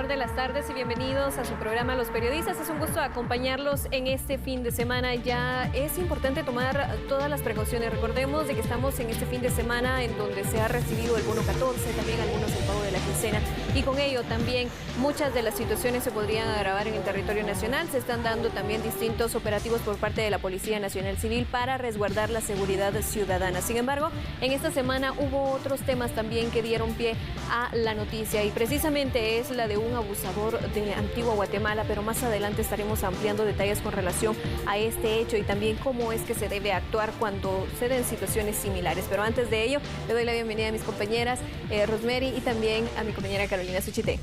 mejor de las tardes y bienvenidos a su programa Los Periodistas. Es un gusto acompañarlos en este fin de semana. Ya es importante tomar todas las precauciones. Recordemos de que estamos en este fin de semana en donde se ha recibido el bono 14, también algunos el pago de la quincena, y con ello también muchas de las situaciones se podrían agravar en el territorio nacional. Se están dando también distintos operativos por parte de la Policía Nacional Civil para resguardar la seguridad ciudadana. Sin embargo, en esta semana hubo otros temas también que dieron pie a la noticia, y precisamente es la de un abusador de Antigua Guatemala, pero más adelante estaremos ampliando detalles con relación a este hecho y también cómo es que se debe actuar cuando se den situaciones similares. Pero antes de ello, le doy la bienvenida a mis compañeras Rosemary y también a mi compañera Carolina Suchité.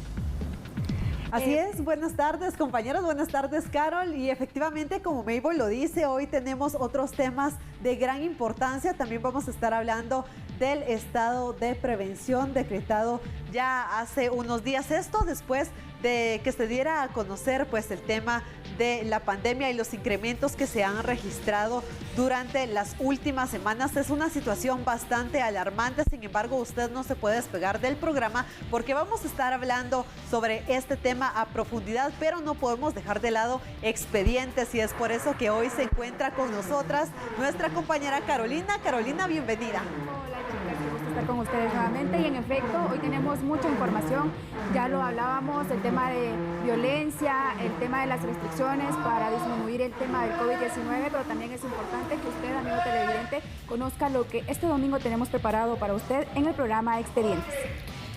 Así es, buenas tardes compañeros, buenas tardes Carol, y efectivamente como Mabel lo dice, hoy tenemos otros temas de gran importancia. También vamos a estar hablando del estado de prevención decretado ya hace unos días, esto después de que se diera a conocer pues el tema de la pandemia y los incrementos que se han registrado durante las últimas semanas. Es una situación bastante alarmante. Sin embargo, usted no se puede despegar del programa porque vamos a estar hablando sobre este tema a profundidad, pero no podemos dejar de lado expedientes, y es por eso que hoy se encuentra con nosotras nuestra compañera Carolina. Carolina, bienvenida. Hola chicas, qué gusto estar con ustedes nuevamente, y en efecto hoy tenemos mucha información. Ya lo hablábamos, el tema de violencia, el tema de las restricciones para disminuir el tema del COVID-19, pero también es importante que usted, amigo televidente, conozca lo que este domingo tenemos preparado para usted en el programa Expedientes.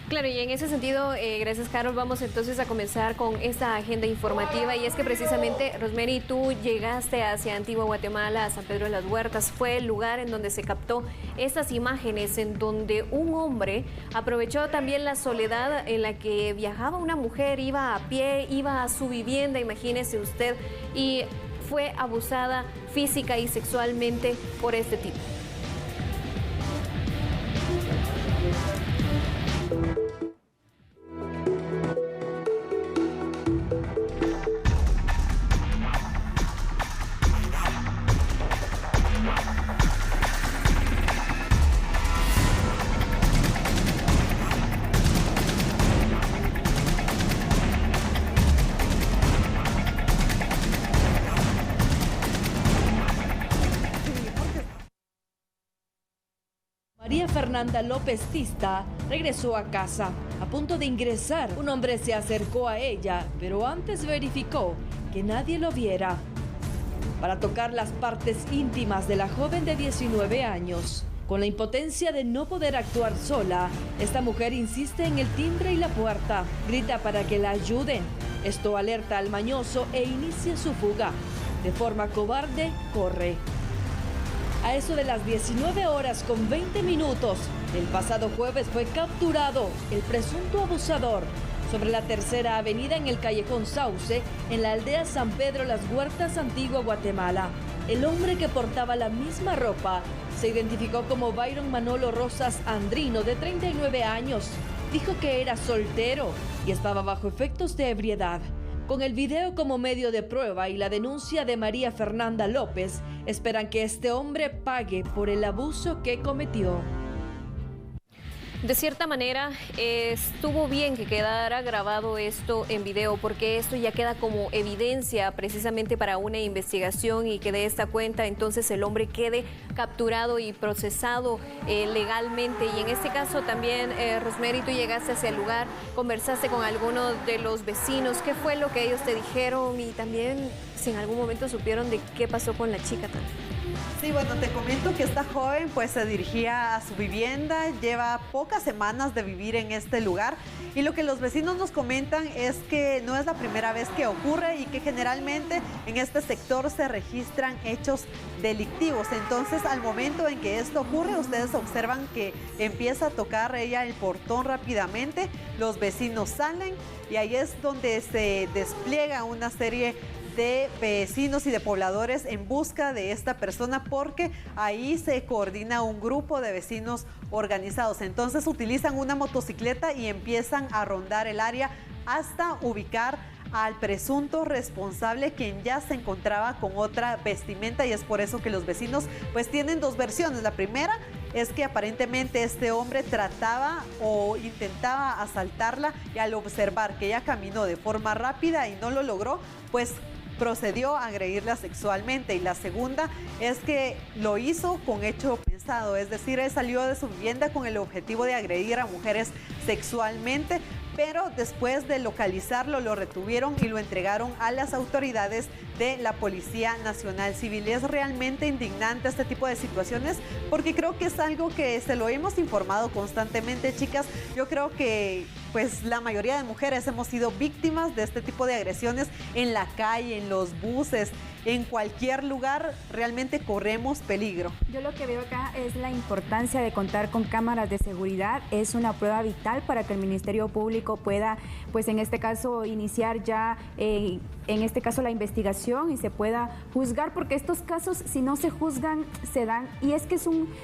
Claro, y en ese sentido, gracias Carol, vamos entonces a comenzar con esta agenda informativa, y es que precisamente, Rosemary, tú llegaste hacia Antigua Guatemala, a San Pedro de las Huertas. Fue el lugar en donde se captó estas imágenes en donde un hombre aprovechó también la soledad en la que viajaba una mujer, iba a pie, iba a su vivienda, imagínese usted, y fue abusada física y sexualmente por este tipo. María Fernanda López Tista regresó a casa. A punto de ingresar, un hombre se acercó a ella, pero antes verificó que nadie lo viera. Para tocar las partes íntimas de la joven de 19 años. Con la impotencia de no poder actuar sola, esta mujer insiste en el timbre y la puerta. Grita para que la ayuden. Esto alerta al mañoso e inicia su fuga. De forma cobarde, corre. A eso de las 19 horas con 20 minutos, el pasado jueves fue capturado el presunto abusador sobre la Tercera Avenida en el callejón Sauce, en la aldea San Pedro Las Huertas, Antigua Guatemala. El hombre, que portaba la misma ropa, se identificó como Byron Manolo Rosas Andrino, de 39 años. Dijo que era soltero y estaba bajo efectos de ebriedad. Con el video como medio de prueba y la denuncia de María Fernanda López, esperan que este hombre pague por el abuso que cometió. De cierta manera, estuvo bien que quedara grabado esto en video, porque esto ya queda como evidencia precisamente para una investigación, y que de esta cuenta entonces el hombre quede capturado y procesado legalmente. Y en este caso también, Rosemary, tú llegaste hacia el lugar, conversaste con algunos de los vecinos. ¿Qué fue lo que ellos te dijeron? Y también si en algún momento supieron de qué pasó con la chica también. Sí, bueno, te comento que esta joven pues se dirigía a su vivienda, lleva pocas semanas de vivir en este lugar, y lo que los vecinos nos comentan es que no es la primera vez que ocurre y que generalmente en este sector se registran hechos delictivos. Entonces, al momento en que esto ocurre, ustedes observan que empieza a tocar ella el portón rápidamente, los vecinos salen y ahí es donde se despliega una serie de vecinos y de pobladores en busca de esta persona, porque ahí se coordina un grupo de vecinos organizados. Entonces utilizan una motocicleta y empiezan a rondar el área hasta ubicar al presunto responsable, quien ya se encontraba con otra vestimenta, y es por eso que los vecinos pues tienen dos versiones. La primera es que aparentemente este hombre trataba o intentaba asaltarla, y al observar que ella caminó de forma rápida y no lo logró, pues procedió a agredirla sexualmente. Y la segunda es que lo hizo con hecho pensado, es decir, él salió de su vivienda con el objetivo de agredir a mujeres sexualmente, pero después de localizarlo lo retuvieron y lo entregaron a las autoridades de la Policía Nacional Civil. Es realmente indignante este tipo de situaciones, porque creo que es algo que se lo hemos informado constantemente, chicas. Yo creo que pues la mayoría de mujeres hemos sido víctimas de este tipo de agresiones en la calle, en los buses, en cualquier lugar. Realmente corremos peligro. Yo lo que veo acá es la importancia de contar con cámaras de seguridad. Es una prueba vital para que el Ministerio Público pueda, pues en este caso, iniciar ya, en este caso, la investigación y se pueda juzgar, porque estos casos, si no se juzgan, se dan. Y es que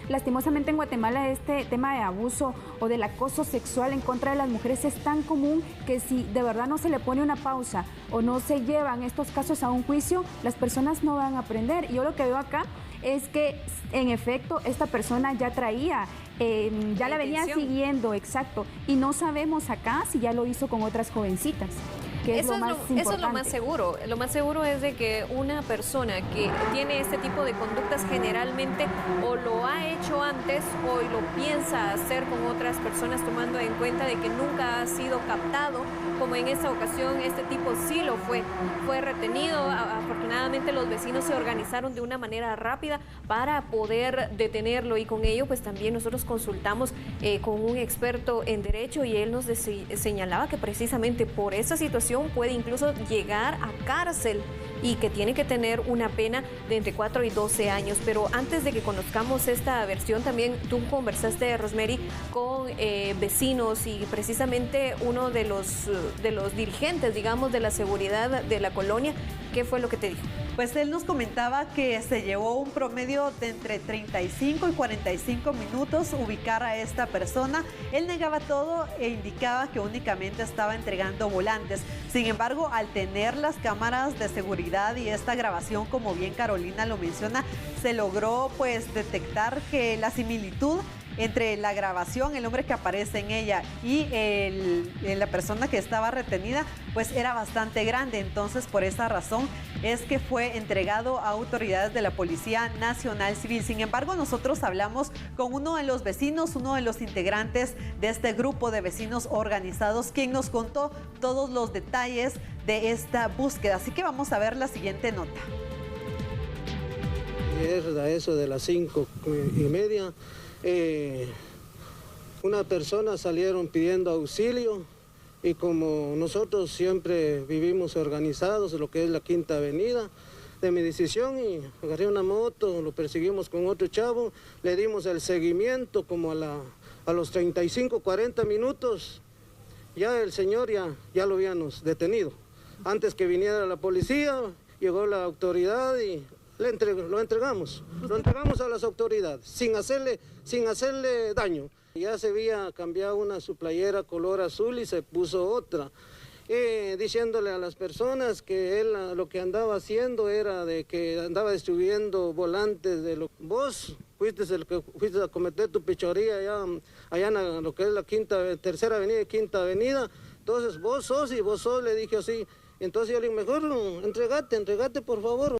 lastimosamente en Guatemala, este tema de abuso o del acoso sexual en contra de las mujeres es tan común que si de verdad no se le pone una pausa o no se llevan estos casos a un juicio, las personas no van a aprender. Y yo lo que veo acá es que, en efecto, esta persona ya traía, ya la venía siguiendo, exacto, y no sabemos acá si ya lo hizo con otras jovencitas. Eso es lo más seguro. Lo más seguro es de que una persona que tiene este tipo de conductas generalmente o lo ha hecho antes o lo piensa hacer con otras personas, tomando en cuenta de que nunca ha sido captado, como en esta ocasión este tipo sí lo fue retenido. Afortunadamente los vecinos se organizaron de una manera rápida para poder detenerlo, y con ello pues también nosotros consultamos con un experto en derecho, y él nos señalaba que precisamente por esa situación puede incluso llegar a cárcel y que tiene que tener una pena de entre 4 y 12 años. Pero antes de que conozcamos esta versión, también tú conversaste, Rosemary, con vecinos, y precisamente uno de los dirigentes, digamos, de la seguridad de la colonia. ¿Qué fue lo que te dijo? Pues él nos comentaba que se llevó un promedio de entre 35 y 45 minutos ubicar a esta persona. Él negaba todo e indicaba que únicamente estaba entregando volantes. Sin embargo, al tener las cámaras de seguridad y esta grabación, como bien Carolina lo menciona, se logró pues detectar que la similitud entre la grabación, el hombre que aparece en ella, y la persona que estaba retenida, pues era bastante grande. Entonces, por esa razón es que fue entregado a autoridades de la Policía Nacional Civil. Sin embargo, nosotros hablamos con uno de los vecinos, uno de los integrantes de este grupo de vecinos organizados, quien nos contó todos los detalles de esta búsqueda. Así que vamos a ver la siguiente nota. Es a eso de las 5:30. Una persona salieron pidiendo auxilio, y como nosotros siempre vivimos organizados, lo que es la Quinta Avenida, de mi decisión, y agarré una moto, lo perseguimos con otro chavo, le dimos el seguimiento como a los 35, 40 minutos, ya el señor ya lo habíamos detenido. Antes que viniera la policía, llegó la autoridad y lo entregamos a las autoridades, sin hacerle daño. Ya se había cambiado su playera color azul y se puso otra, diciéndole a las personas que él lo que andaba haciendo era de que andaba distribuyendo volantes de vos fuiste el que fuiste a cometer tu pichoría allá en lo que es la Tercera Avenida y Quinta Avenida. Entonces vos sos, le dije así. Entonces yo le dije, mejor entregate por favor.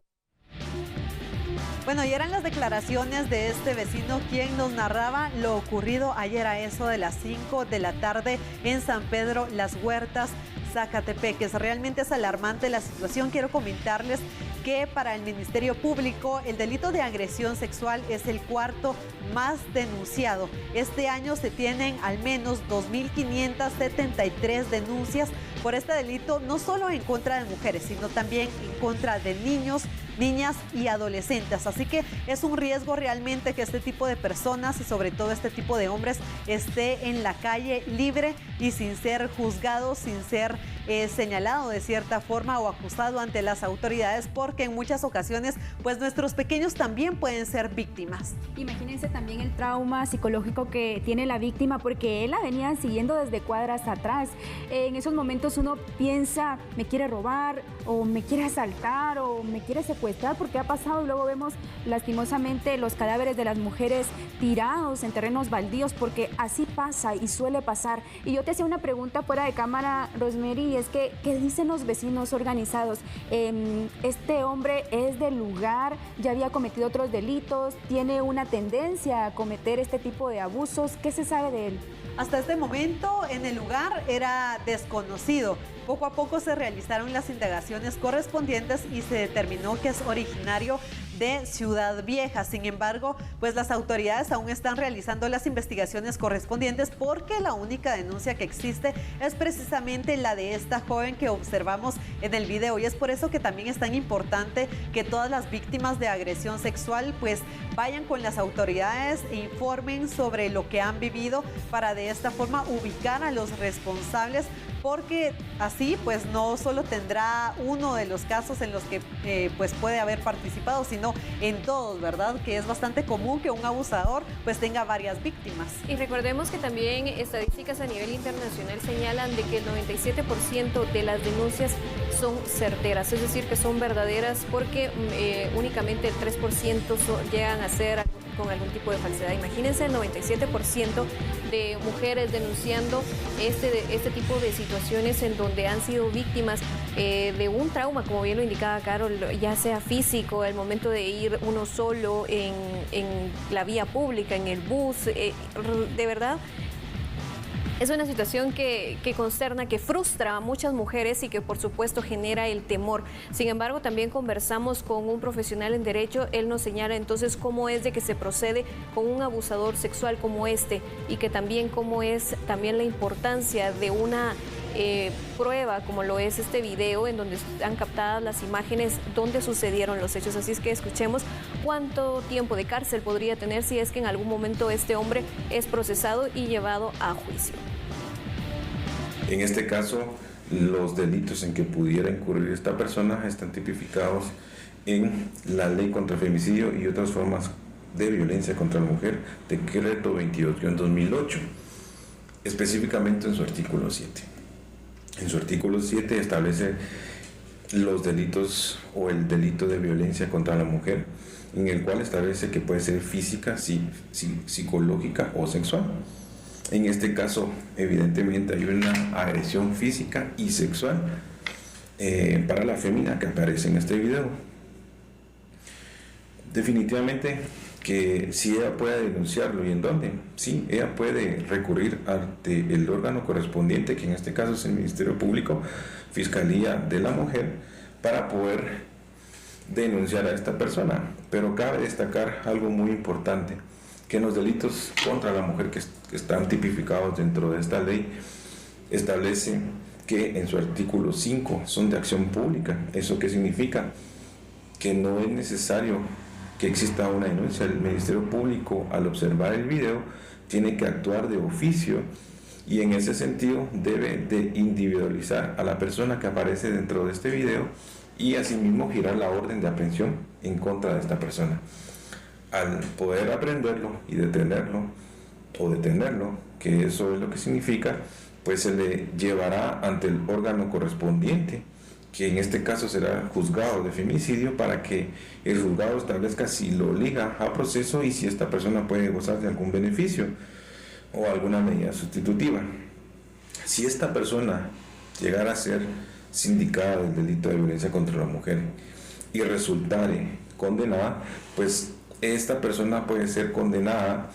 Bueno, y eran las declaraciones de este vecino quien nos narraba lo ocurrido ayer a eso de las 5 de la tarde en San Pedro Las Huertas, Zacatepeques. Realmente es alarmante la situación. Quiero comentarles que para el Ministerio Público el delito de agresión sexual es el cuarto más denunciado. Este año se tienen al menos 2.573 denuncias por este delito, no solo en contra de mujeres, sino también en contra de niños, niñas y adolescentes. Así que es un riesgo realmente que este tipo de personas y sobre todo este tipo de hombres esté en la calle libre y sin ser juzgado, sin ser señalado de cierta forma o acusado ante las autoridades, porque en muchas ocasiones pues nuestros pequeños también pueden ser víctimas. Imagínense también el trauma psicológico que tiene la víctima, porque él la venía siguiendo desde cuadras atrás. En esos momentos uno piensa, me quiere robar o me quiere asaltar o me quiere secuestrar, porque ha pasado, y luego vemos lastimosamente los cadáveres de las mujeres tirados en terrenos baldíos, porque así pasa y suele pasar. Y yo te hacía una pregunta fuera de cámara, Rosemary, y es que, ¿qué dicen los vecinos organizados? Este hombre es del lugar, ya había cometido otros delitos, tiene una tendencia a cometer este tipo de abusos. ¿Qué se sabe de él? Hasta este momento en el lugar era desconocido. Poco a poco se realizaron las indagaciones correspondientes y se determinó que es originario de Ciudad Vieja. Sin embargo, pues las autoridades aún están realizando las investigaciones correspondientes, porque la única denuncia que existe es precisamente la de esta joven que observamos en el video, y es por eso que también es tan importante que todas las víctimas de agresión sexual pues vayan con las autoridades e informen sobre lo que han vivido, para de esta forma ubicar a los responsables, porque así pues no solo tendrá uno de los casos en los que pues puede haber participado, sino en todos, ¿verdad? Que es bastante común que un abusador pues tenga varias víctimas. Y recordemos que también estadísticas a nivel internacional señalan de que el 97% de las denuncias son certeras, es decir, que son verdaderas, porque únicamente el 3% llegan a ser con algún tipo de falsedad. Imagínense el 97% de mujeres denunciando este tipo de situaciones en donde han sido víctimas de un trauma, como bien lo indicaba Carol, ya sea físico, al momento de ir uno solo en la vía pública, en el bus, de verdad. Es una situación que consterna, que frustra a muchas mujeres y que por supuesto genera el temor. Sin embargo, también conversamos con un profesional en derecho. Él nos señala entonces cómo es de que se procede con un abusador sexual como este, y que también cómo es también la importancia de una prueba como lo es este video, en donde han captadas las imágenes donde sucedieron los hechos. Así es que escuchemos cuánto tiempo de cárcel podría tener si es que en algún momento este hombre es procesado y llevado a juicio. En este caso, los delitos en que pudiera incurrir esta persona están tipificados en la Ley contra el Femicidio y otras formas de violencia contra la mujer, decreto 22-2008, específicamente en su artículo 7. En su artículo 7 establece los delitos o el delito de violencia contra la mujer, en el cual establece que puede ser física, psicológica o sexual. En este caso, evidentemente hay una agresión física y sexual para la fémina que aparece en este video. Definitivamente que si ella puede denunciarlo, ¿y en dónde? Sí, ella puede recurrir ante el órgano correspondiente, que en este caso es el Ministerio Público, Fiscalía de la Mujer, para poder denunciar a esta persona. Pero cabe destacar algo muy importante, que en los delitos contra la mujer que están tipificados dentro de esta ley, establece que en su artículo 5 son de acción pública. ¿Eso qué significa? Que no es necesario que exista una denuncia. El Ministerio Público, al observar el video, tiene que actuar de oficio, y en ese sentido debe de individualizar a la persona que aparece dentro de este video y asimismo girar la orden de aprehensión en contra de esta persona. Al poder aprenderlo y detenerlo, que eso es lo que significa, pues se le llevará ante el órgano correspondiente, que en este caso será juzgado de femicidio, para que el juzgado establezca si lo liga a proceso y si esta persona puede gozar de algún beneficio o alguna medida sustitutiva. Si esta persona llegara a ser sindicada del delito de violencia contra la mujer y resultare condenada, pues esta persona puede ser condenada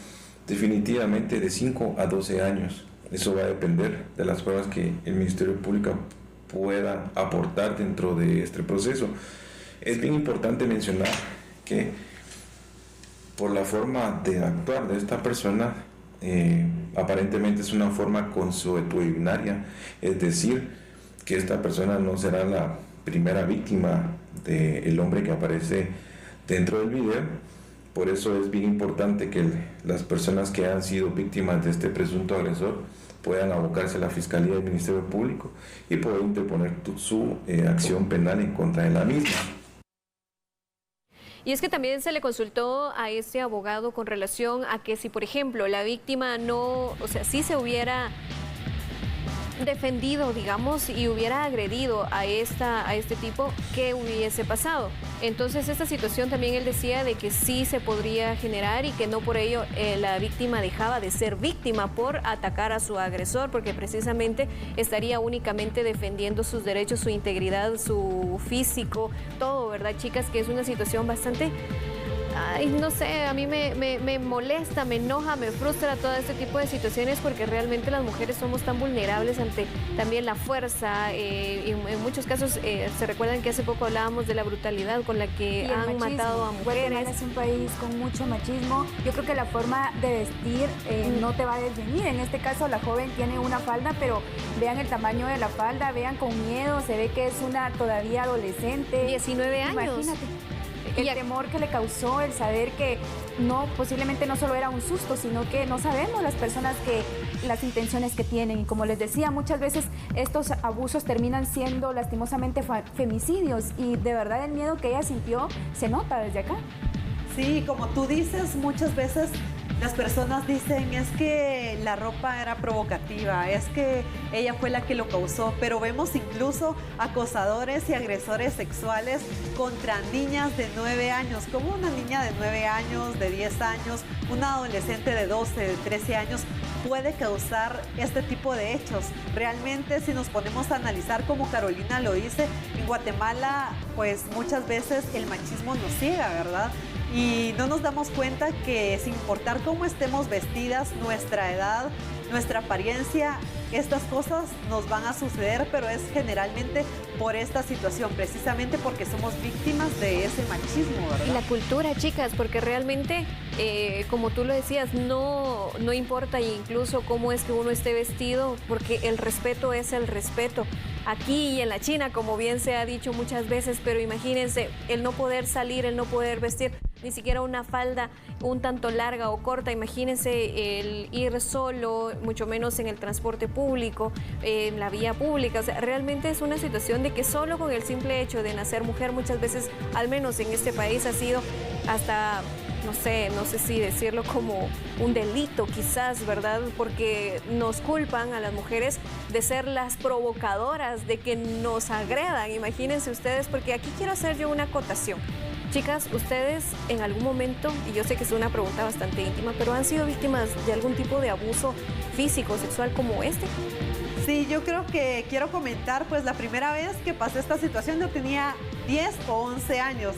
definitivamente de 5 a 12 años. Eso va a depender de las pruebas que el Ministerio Público pueda aportar dentro de este proceso. Es bien importante mencionar que por la forma de actuar de esta persona, aparentemente es una forma consuetudinaria, es decir, que esta persona no será la primera víctima del hombre que aparece dentro del video. Por eso es bien importante que las personas que han sido víctimas de este presunto agresor puedan abocarse a la Fiscalía del Ministerio Público y poder interponer su acción penal en contra de la misma. Y es que también se le consultó a este abogado con relación a que si, por ejemplo, la víctima sí se hubiera defendido, digamos, y hubiera agredido a este tipo, ¿qué hubiese pasado? Entonces, esta situación también él decía de que sí se podría generar y que no por ello la víctima dejaba de ser víctima por atacar a su agresor, porque precisamente estaría únicamente defendiendo sus derechos, su integridad, su físico, todo, ¿verdad, chicas? Que es una situación bastante... Ay, no sé, a mí me molesta, me enoja, me frustra todo este tipo de situaciones porque realmente las mujeres somos tan vulnerables ante también la fuerza y en muchos casos se recuerdan que hace poco hablábamos de la brutalidad con la que han matado a mujeres. Guatemala es un país con mucho machismo. Yo creo que la forma de vestir no te va a definir. En este caso la joven tiene una falda, pero vean el tamaño de la falda, vean con miedo, se ve que es una todavía adolescente. 19 años. Imagínate. El temor que le causó, el saber que posiblemente no solo era un susto, sino que no sabemos las personas las intenciones que tienen. Y como les decía, muchas veces estos abusos terminan siendo lastimosamente femicidios y de verdad el miedo que ella sintió se nota desde acá. Sí, como tú dices, muchas veces las personas dicen es que la ropa era provocativa, es que ella fue la que lo causó, pero vemos incluso acosadores y agresores sexuales contra niñas de 9 años, como una niña de 9 años, de 10 años, una adolescente de 12, de 13 años puede causar este tipo de hechos. Realmente, si nos ponemos a analizar, como Carolina lo dice, en Guatemala, pues muchas veces el machismo nos ciega, ¿verdad? Y no nos damos cuenta que sin importar cómo estemos vestidas, nuestra edad, nuestra apariencia, estas cosas nos van a suceder, pero es generalmente por esta situación, precisamente porque somos víctimas de ese machismo, ¿verdad? Y la cultura, chicas, porque realmente, como tú lo decías, no importa incluso cómo es que uno esté vestido, porque el respeto es el respeto. Aquí y en la China, como bien se ha dicho muchas veces, pero imagínense, el no poder salir, el no poder vestir ni siquiera una falda un tanto larga o corta, imagínense el ir solo, mucho menos en el transporte público, en la vía pública. O sea, realmente es una situación de que solo con el simple hecho de nacer mujer muchas veces, al menos en este país, ha sido hasta... no sé si decirlo como un delito quizás, ¿verdad? Porque nos culpan a las mujeres de ser las provocadoras, de que nos agredan. Imagínense ustedes, porque aquí quiero hacer yo una acotación. Chicas, ustedes en algún momento, y yo sé que es una pregunta bastante íntima, pero ¿han sido víctimas de algún tipo de abuso físico, sexual como este? Sí, yo creo que quiero comentar, pues la primera vez que pasé esta situación yo tenía 10 o 11 años.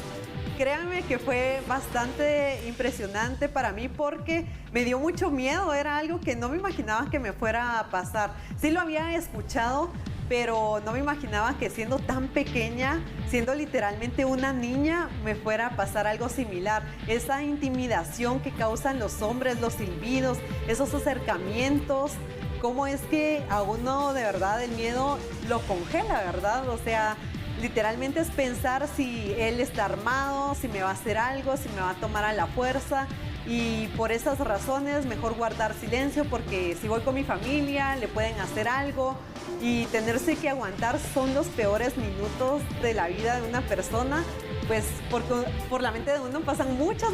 Créanme que fue bastante impresionante para mí porque me dio mucho miedo, era algo que no me imaginaba que me fuera a pasar. Sí lo había escuchado, pero no me imaginaba que siendo tan pequeña, siendo literalmente una niña, me fuera a pasar algo similar. Esa intimidación que causan los hombres, los silbidos, esos acercamientos, cómo es que a uno de verdad el miedo lo congela, ¿verdad? O sea, literalmente es pensar si él está armado, si me va a hacer algo, si me va a tomar a la fuerza. Y por esas razones mejor guardar silencio, porque si voy con mi familia le pueden hacer algo y tenerse que aguantar son los peores minutos de la vida de una persona, pues por la mente de uno pasan muchas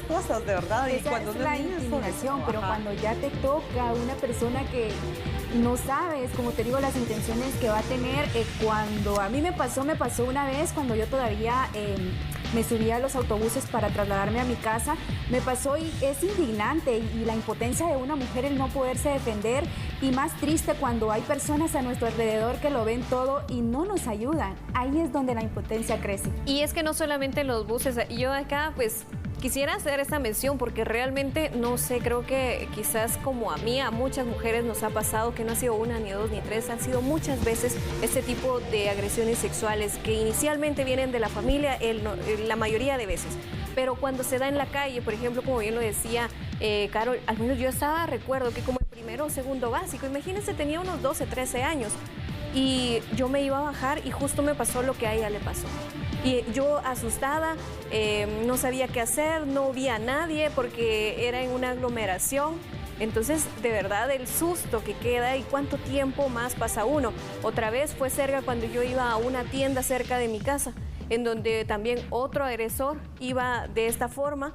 cosas, de verdad. Esa y cuando es uno la es niño, intimidación, pero ajá, cuando ya te toca una persona que no sabes, como te digo, las intenciones que va a tener, cuando a mí me pasó una vez cuando yo todavía me subía a los autobuses para trasladarme a mi casa, me pasó y es indignante y la impotencia de una mujer el no poderse defender, y más triste cuando hay personas a nuestro alrededor que lo ven todo y no nos ayudan. Ahí es donde la impotencia crece. Y es que no solamente en los buses, yo acá pues quisiera hacer esta mención porque realmente, no sé, creo que quizás como a mí, a muchas mujeres nos ha pasado que no ha sido una, ni dos, ni tres, han sido muchas veces este tipo de agresiones sexuales que inicialmente vienen de la familia, la mayoría de veces. Pero cuando se da en la calle, por ejemplo, como bien lo decía Carol, al menos yo recuerdo que como en primero o segundo básico, imagínense, tenía unos 12, 13 años y yo me iba a bajar y justo me pasó lo que a ella le pasó. Y yo asustada, no sabía qué hacer, no vi a nadie porque era en una aglomeración. Entonces, de verdad, el susto que queda y cuánto tiempo más pasa uno. Otra vez fue cerca cuando yo iba a una tienda cerca de mi casa, en donde también otro agresor iba de esta forma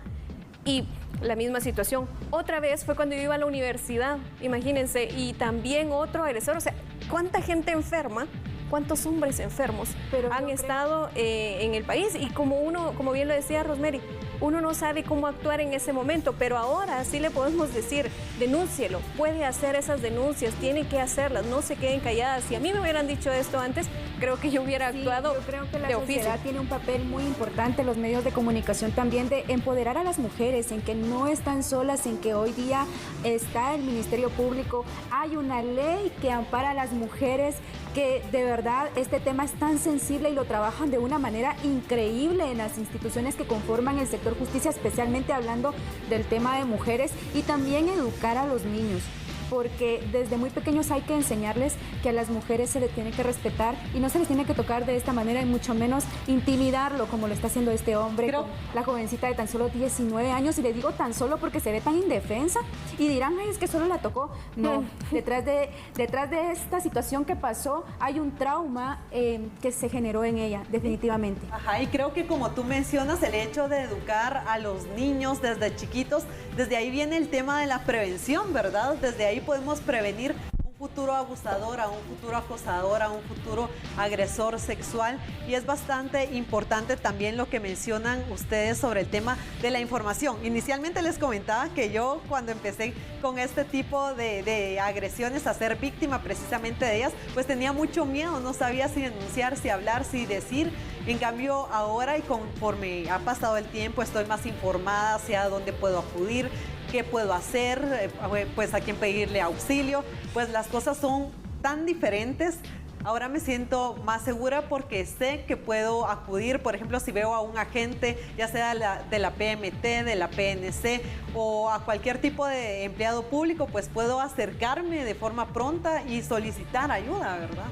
y la misma situación. Otra vez fue cuando yo iba a la universidad, imagínense, y también otro agresor. O sea, ¿cuánta gente enferma? ¿Cuántos hombres enfermos han estado en el país? Y como bien lo decía Rosemary, uno no sabe cómo actuar en ese momento, pero ahora sí le podemos decir, denúncielo, puede hacer esas denuncias, tiene que hacerlas, no se queden calladas. Si a mí me hubieran dicho esto antes, creo que yo hubiera actuado de oficio. Yo creo que la sociedad tiene un papel muy importante, los medios de comunicación también, de empoderar a las mujeres, en que no están solas, en que hoy día está el Ministerio Público, hay una ley que ampara a las mujeres, que de verdad este tema es tan sensible y lo trabajan de una manera increíble en las instituciones que conforman el sector justicia, especialmente hablando del tema de mujeres, y también educar a los niños, porque desde muy pequeños hay que enseñarles que a las mujeres se les tiene que respetar y no se les tiene que tocar de esta manera y mucho menos intimidarlo como lo está haciendo este hombre con la jovencita de tan solo 19 años. Y le digo tan solo porque se ve tan indefensa y dirán, ay, es que solo la tocó. No, detrás de esta situación que pasó hay un trauma que se generó en ella, definitivamente. Ajá, y creo que como tú mencionas, el hecho de educar a los niños desde chiquitos, desde ahí viene el tema de la prevención, ¿verdad? Desde ahí podemos prevenir un futuro abusador, a un futuro acosador, a un futuro agresor sexual. Y es bastante importante también lo que mencionan ustedes sobre el tema de la información. Inicialmente les comentaba que yo, cuando empecé con este tipo de agresiones, a ser víctima precisamente de ellas, pues tenía mucho miedo, no sabía si denunciar, si hablar, si decir. En cambio, ahora y conforme ha pasado el tiempo, estoy más informada hacia dónde puedo acudir, qué puedo hacer, pues a quién pedirle auxilio. Pues las cosas son tan diferentes. Ahora me siento más segura porque sé que puedo acudir, por ejemplo, si veo a un agente, ya sea de la PMT, de la PNC o a cualquier tipo de empleado público, pues puedo acercarme de forma pronta y solicitar ayuda, ¿verdad?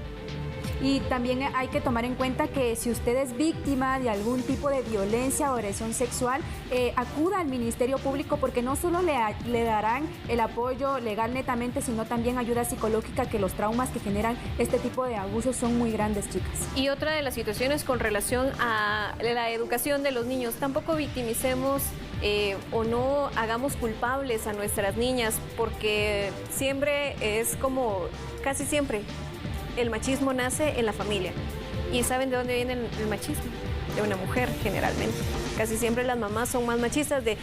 Y también hay que tomar en cuenta que si usted es víctima de algún tipo de violencia o agresión sexual, acuda al Ministerio Público, porque no solo le darán el apoyo legal netamente, sino también ayuda psicológica, que los traumas que generan este tipo de abusos son muy grandes, chicas. Y otra de las situaciones con relación a la educación de los niños, tampoco victimicemos o no hagamos culpables a nuestras niñas, porque siempre es como, casi siempre, el machismo nace en la familia. ¿Y saben de dónde viene el machismo? De una mujer, generalmente. Casi siempre las mamás son más machistas de,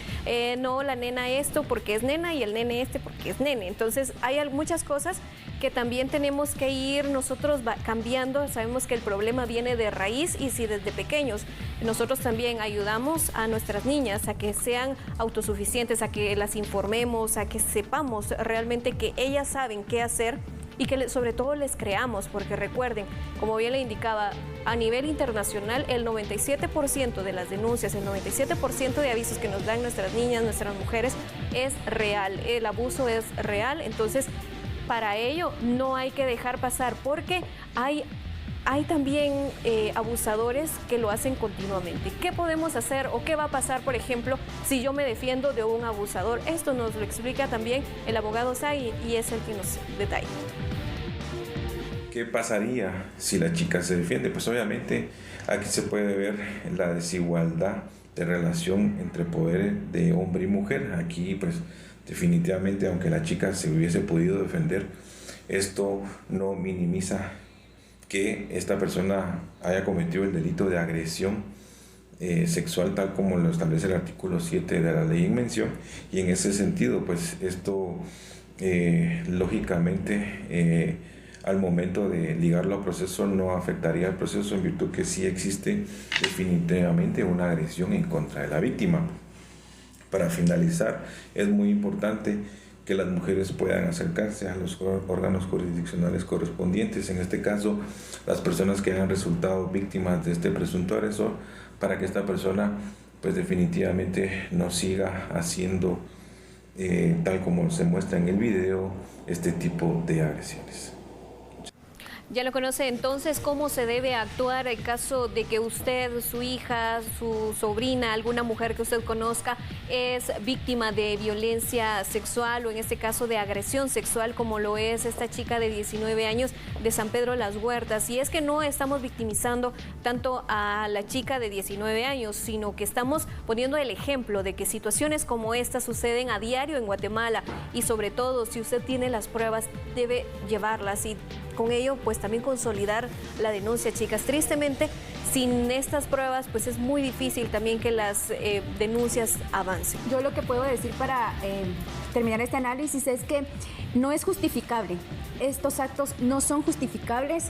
no, la nena esto porque es nena y el nene este porque es nene. Entonces, hay muchas cosas que también tenemos que ir nosotros cambiando. Sabemos que el problema viene de raíz, y si desde pequeños nosotros también ayudamos a nuestras niñas a que sean autosuficientes, a que las informemos, a que sepamos realmente que ellas saben qué hacer, y que sobre todo les creamos, porque recuerden, como bien le indicaba, a nivel internacional el 97% de las denuncias, el 97% de avisos que nos dan nuestras niñas, nuestras mujeres, es real, el abuso es real. Entonces, para ello no hay que dejar pasar, porque hay también abusadores que lo hacen continuamente. ¿Qué podemos hacer o qué va a pasar, por ejemplo, si yo me defiendo de un abusador? Esto nos lo explica también el abogado Say, y es el que nos detalla. ¿Qué pasaría si la chica se defiende? Pues obviamente aquí se puede ver la desigualdad de relación entre poderes de hombre y mujer. Aquí pues definitivamente, aunque la chica se hubiese podido defender, esto no minimiza que esta persona haya cometido el delito de agresión sexual, tal como lo establece el artículo 7 de la ley en mención. Y en ese sentido, pues esto lógicamente al momento de ligarlo al proceso no afectaría al proceso, en virtud que sí existe definitivamente una agresión en contra de la víctima. Para finalizar, es muy importante que las mujeres puedan acercarse a los órganos jurisdiccionales correspondientes, en este caso las personas que hayan resultado víctimas de este presunto agresor, para que esta persona pues definitivamente no siga haciendo, tal como se muestra en el video, este tipo de agresiones. Ya lo conoce entonces cómo se debe actuar en caso de que usted, su hija, su sobrina, alguna mujer que usted conozca es víctima de violencia sexual o en este caso de agresión sexual, como lo es esta chica de 19 años de San Pedro Las Huertas. Y es que no estamos victimizando tanto a la chica de 19 años, sino que estamos poniendo el ejemplo de que situaciones como esta suceden a diario en Guatemala y sobre todo si usted tiene las pruebas debe llevarlas y con ello pues también consolidar la denuncia, chicas. Tristemente, sin estas pruebas pues es muy difícil también que las denuncias avancen. Yo lo que puedo decir para terminar este análisis es que no es justificable. Estos actos no son justificables.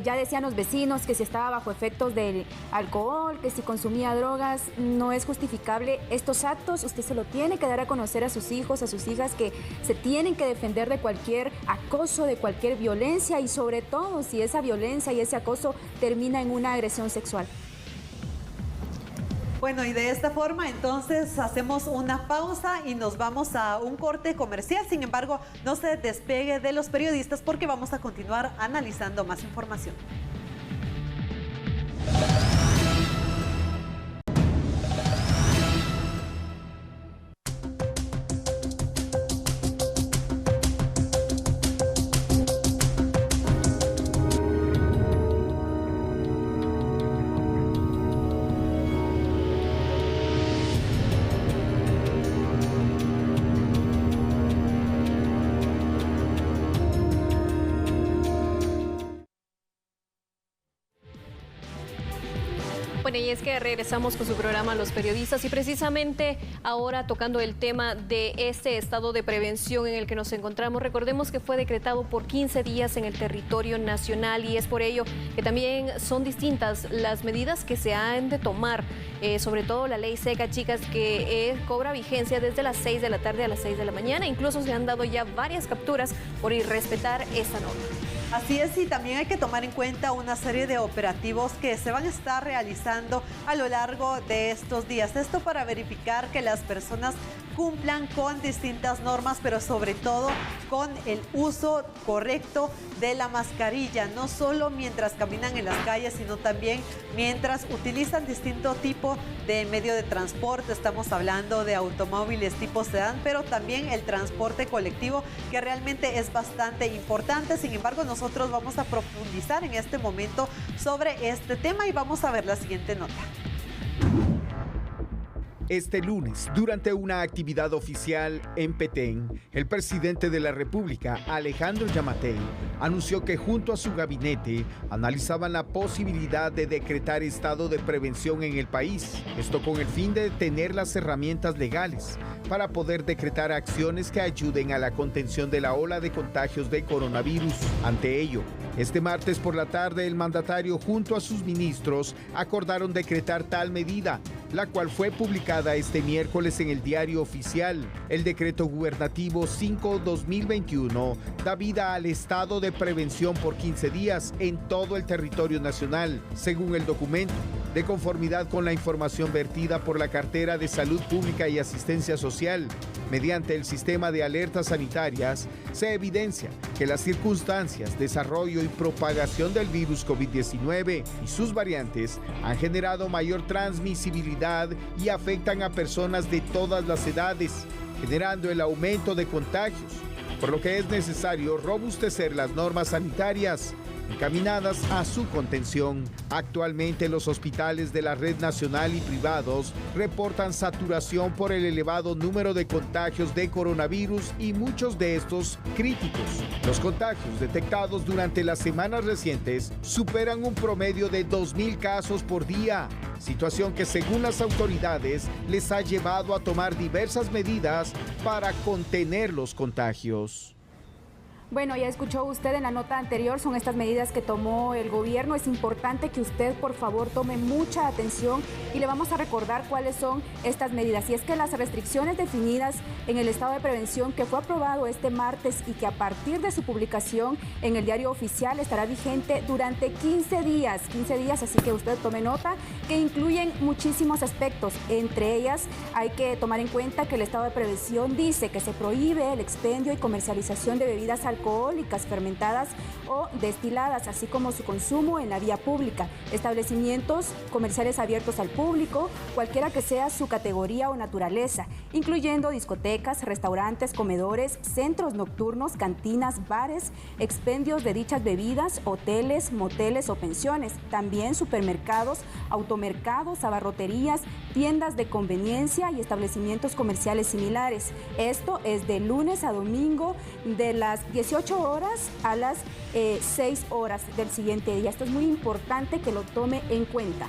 Ya decían los vecinos que si estaba bajo efectos del alcohol, que si consumía drogas, no es justificable. Estos actos usted se lo tiene que dar a conocer a sus hijos, a sus hijas, que se tienen que defender de cualquier acoso, de cualquier violencia y sobre todo si esa violencia y ese acoso termina en una agresión sexual. Bueno, y de esta forma entonces hacemos una pausa y nos vamos a un corte comercial. Sin embargo, no se despegue de los periodistas porque vamos a continuar analizando más información. Bueno, y es que regresamos con su programa Los Periodistas y precisamente ahora tocando el tema de este estado de prevención en el que nos encontramos. Recordemos que fue decretado por 15 días en el territorio nacional y es por ello que también son distintas las medidas que se han de tomar, sobre todo la ley seca, chicas, que cobra vigencia desde las 6 de la tarde a las 6 de la mañana. Incluso se han dado ya varias capturas por irrespetar esta norma. Así es, y también hay que tomar en cuenta una serie de operativos que se van a estar realizando a lo largo de estos días. Esto para verificar que las personas cumplan con distintas normas, pero sobre todo con el uso correcto de la mascarilla, no solo mientras caminan en las calles, sino también mientras utilizan distinto tipo de medio de transporte. Estamos hablando de automóviles tipo sedán, pero también el transporte colectivo, que realmente es bastante importante. Sin embargo, nosotros vamos a profundizar en este momento sobre este tema y vamos a ver la siguiente nota. Este lunes, durante una actividad oficial en Petén, el presidente de la República, Alejandro Yamatei, anunció que junto a su gabinete analizaban la posibilidad de decretar estado de prevención en el país. Esto con el fin de tener las herramientas legales para poder decretar acciones que ayuden a la contención de la ola de contagios de coronavirus. Ante ello, este martes por la tarde, el mandatario junto a sus ministros acordaron decretar tal medida, la cual fue publicada este miércoles en el Diario Oficial. El decreto gubernativo 5/2021 da vida al estado de prevención por 15 días en todo el territorio nacional. Según el documento, de conformidad con la información vertida por la Cartera de Salud Pública y Asistencia Social, mediante el sistema de alertas sanitarias, se evidencia que las circunstancias, desarrollo y propagación del virus COVID-19 y sus variantes han generado mayor transmisibilidad y afectan a personas de todas las edades, generando el aumento de contagios, por lo que es necesario robustecer las normas sanitarias encaminadas a su contención. Actualmente los hospitales de la red nacional y privados reportan saturación por el elevado número de contagios de coronavirus y muchos de estos críticos. Los contagios detectados durante las semanas recientes superan un promedio de 2.000 casos por día, situación que según las autoridades les ha llevado a tomar diversas medidas para contener los contagios. Bueno, ya escuchó usted en la nota anterior, son estas medidas que tomó el gobierno. Es importante que usted, por favor, tome mucha atención y le vamos a recordar cuáles son estas medidas. Y es que las restricciones definidas en el estado de prevención que fue aprobado este martes y que a partir de su publicación en el Diario Oficial estará vigente durante 15 días, así que usted tome nota, que incluyen muchísimos aspectos. Entre ellas, hay que tomar en cuenta que el estado de prevención dice que se prohíbe el expendio y comercialización de bebidas alcohólicas alcohólicas fermentadas o destiladas, así como su consumo en la vía pública, establecimientos comerciales abiertos al público, cualquiera que sea su categoría o naturaleza, incluyendo discotecas, restaurantes, comedores, centros nocturnos, cantinas, bares, expendios de dichas bebidas, hoteles, moteles o pensiones, también supermercados, automercados, abarroterías, tiendas de conveniencia y establecimientos comerciales similares. Esto es de lunes a domingo de las 18 horas a las 6 horas del siguiente día. Esto es muy importante que lo tome en cuenta.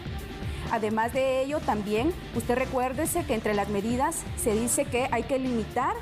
Además de ello, también usted recuérdese que entre las medidas se dice que hay que limitar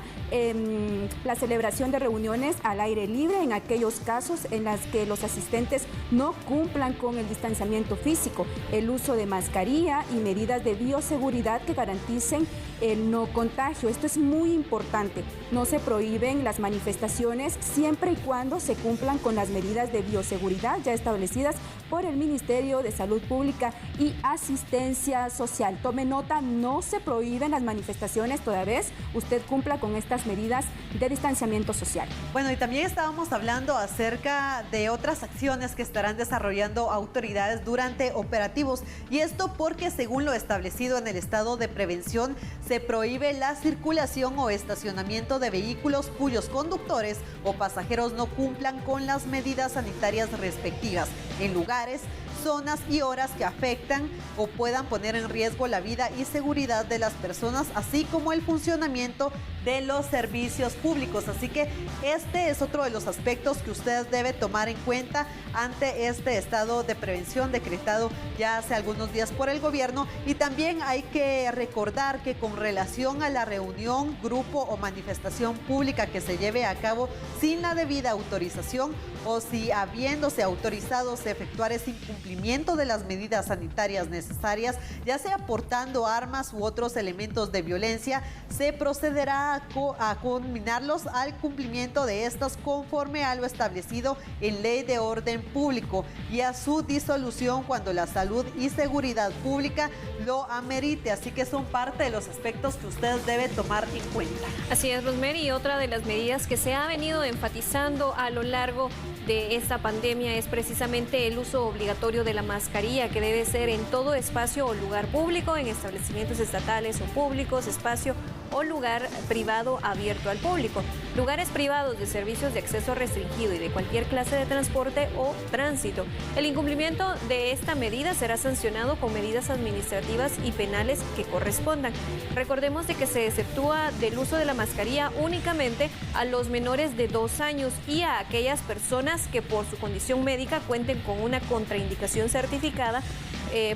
la celebración de reuniones al aire libre en aquellos casos en los que los asistentes no cumplan con el distanciamiento físico, el uso de mascarilla y medidas de bioseguridad que garanticen el no contagio. Esto es muy importante. No se prohíben las manifestaciones siempre y cuando se cumplan con las medidas de bioseguridad ya establecidas por el Ministerio de Salud Pública y Asistencia Social. Tome nota, no se prohíben las manifestaciones toda vez usted cumpla con estas medidas de distanciamiento social. Bueno, y también estábamos hablando acerca de otras acciones que estarán desarrollando autoridades durante operativos, y esto porque según lo establecido en el estado de prevención se prohíbe la circulación o estacionamiento de vehículos cuyos conductores o pasajeros no cumplan con las medidas sanitarias respectivas en lugares, zonas y horas que afectan o puedan poner en riesgo la vida y seguridad de las personas, así como el funcionamiento de los servicios públicos. Así que este es otro de los aspectos que usted debe tomar en cuenta ante este estado de prevención decretado ya hace algunos días por el gobierno. Y también hay que recordar que con relación a la reunión, grupo o manifestación pública que se lleve a cabo sin la debida autorización, o si habiéndose autorizado se efectuar ese incumplimiento de las medidas sanitarias necesarias, ya sea portando armas u otros elementos de violencia, se procederá a conminarlos al cumplimiento de estas conforme a lo establecido en Ley de Orden Público y a su disolución cuando la salud y seguridad pública lo amerite. Así que son parte de los aspectos que usted debe tomar en cuenta. Así es, Rosemary, y otra de las medidas que se ha venido enfatizando a lo largo de esta pandemia es precisamente el uso obligatorio de la mascarilla, que debe ser en todo espacio o lugar público, en establecimientos estatales o públicos, espacio o lugar privado abierto al público, lugares privados de servicios de acceso restringido y de cualquier clase de transporte o tránsito. El incumplimiento de esta medida será sancionado con medidas administrativas y penales que correspondan. Recordemos de que se exceptúa del uso de la mascarilla únicamente a los menores de 2 años y a aquellas personas que por su condición médica cuenten con una contraindicación certificada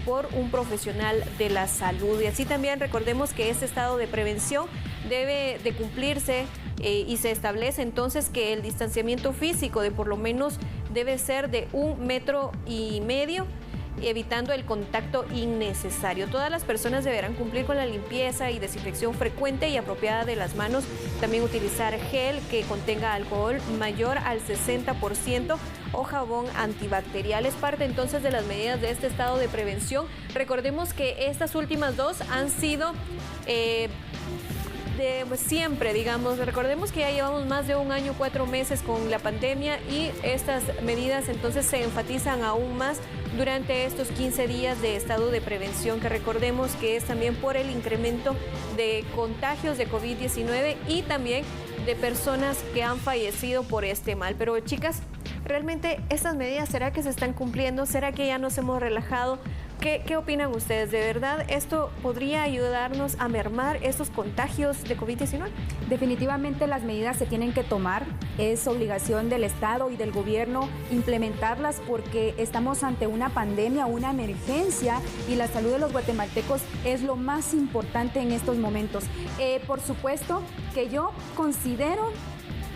por un profesional de la salud. Y así también recordemos que este estado de prevención debe de cumplirse y se establece entonces que el distanciamiento físico de por lo menos debe ser de 1,5 metros, evitando el contacto innecesario. Todas las personas deberán cumplir con la limpieza y desinfección frecuente y apropiada de las manos, también utilizar gel que contenga alcohol mayor al 60% o jabón antibacterial. Es parte entonces de las medidas de este estado de prevención. Recordemos que estas últimas dos han sido siempre, digamos. Recordemos que ya llevamos más de 1 año, 4 meses con la pandemia y estas medidas entonces se enfatizan aún más durante estos 15 días de estado de prevención, que recordemos que es también por el incremento de contagios de COVID-19 y también de personas que han fallecido por este mal. Pero chicas, ¿realmente estas medidas será que se están cumpliendo? ¿Será que ya nos hemos relajado? ¿Qué opinan ustedes? ¿De verdad esto podría ayudarnos a mermar estos contagios de COVID-19? Definitivamente las medidas se tienen que tomar. Es obligación del Estado y del gobierno implementarlas porque estamos ante una pandemia, una emergencia, y la salud de los guatemaltecos es lo más importante en estos momentos. Por supuesto que yo considero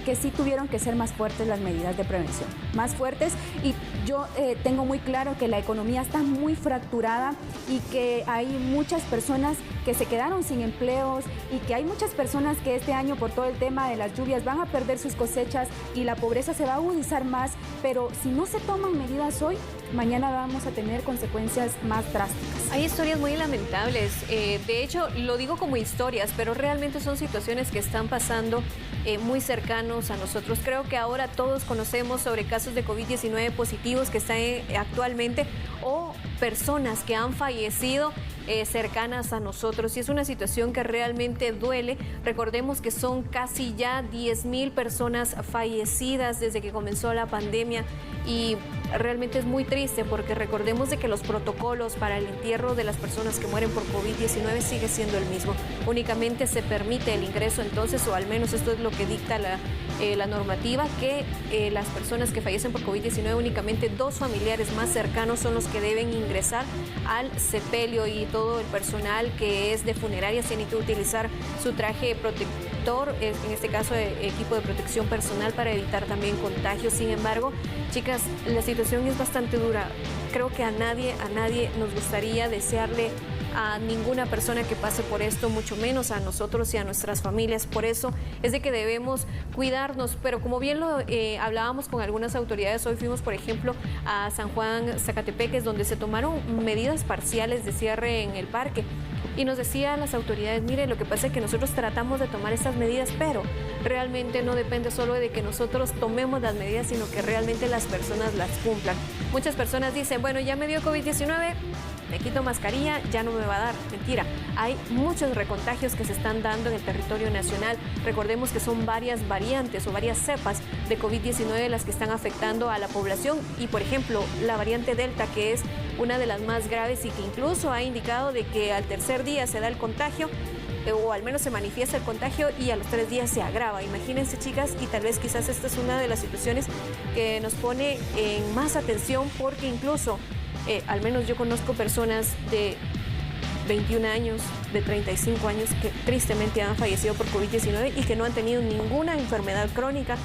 que sí tuvieron que ser más fuertes las medidas de prevención, más fuertes, y yo tengo muy claro que la economía está muy fracturada y que hay muchas personas que se quedaron sin empleos y que hay muchas personas que este año por todo el tema de las lluvias van a perder sus cosechas y la pobreza se va a agudizar más, pero si no se toman medidas hoy, mañana vamos a tener consecuencias más drásticas. Hay historias muy lamentables, de hecho lo digo como historias, pero realmente son situaciones que están pasando muy cercanos a nosotros. Creo que ahora todos conocemos sobre casos de COVID-19 positivos que están actualmente o personas que han fallecido cercanas a nosotros, y es una situación que realmente duele. Recordemos que son casi ya 10,000 personas fallecidas desde que comenzó la pandemia, y realmente es muy triste porque recordemos de que los protocolos para el entierro de las personas que mueren por COVID-19 sigue siendo el mismo. Únicamente se permite el ingreso entonces, o al menos esto es lo que dicta la normativa, que las personas que fallecen por COVID-19 únicamente 2 familiares más cercanos son los que deben ingresar al sepelio, y todo el personal que es de funerarias tiene que utilizar su traje protector, en este caso equipo de protección personal, para evitar también contagios. Sin embargo, chicas, la situación es bastante dura. Creo que a nadie nos gustaría desearle a ninguna persona que pase por esto, mucho menos a nosotros y a nuestras familias. Por eso es de que debemos cuidarnos, pero como bien lo hablábamos con algunas autoridades, hoy fuimos, por ejemplo, a San Juan, Zacatepeques, donde se tomaron medidas parciales de cierre en el parque. Y nos decían las autoridades, mire, lo que pasa es que nosotros tratamos de tomar estas medidas, pero realmente no depende solo de que nosotros tomemos las medidas, sino que realmente las personas las cumplan. Muchas personas dicen, bueno, ya me dio COVID-19, me quito mascarilla, ya no me va a dar. Mentira, hay muchos recontagios que se están dando en el territorio nacional. Recordemos que son varias variantes o varias cepas de COVID-19 las que están afectando a la población, y por ejemplo, la variante Delta, que es una de las más graves y que incluso ha indicado de que al tercer día se da el contagio, o al menos se manifiesta el contagio, y a los 3 días se agrava. Imagínense, chicas, y tal vez quizás esta es una de las situaciones que nos pone en más atención, porque incluso al menos yo conozco personas de 21 años, de 35 años que tristemente han fallecido por COVID-19 y que no han tenido ninguna enfermedad crónica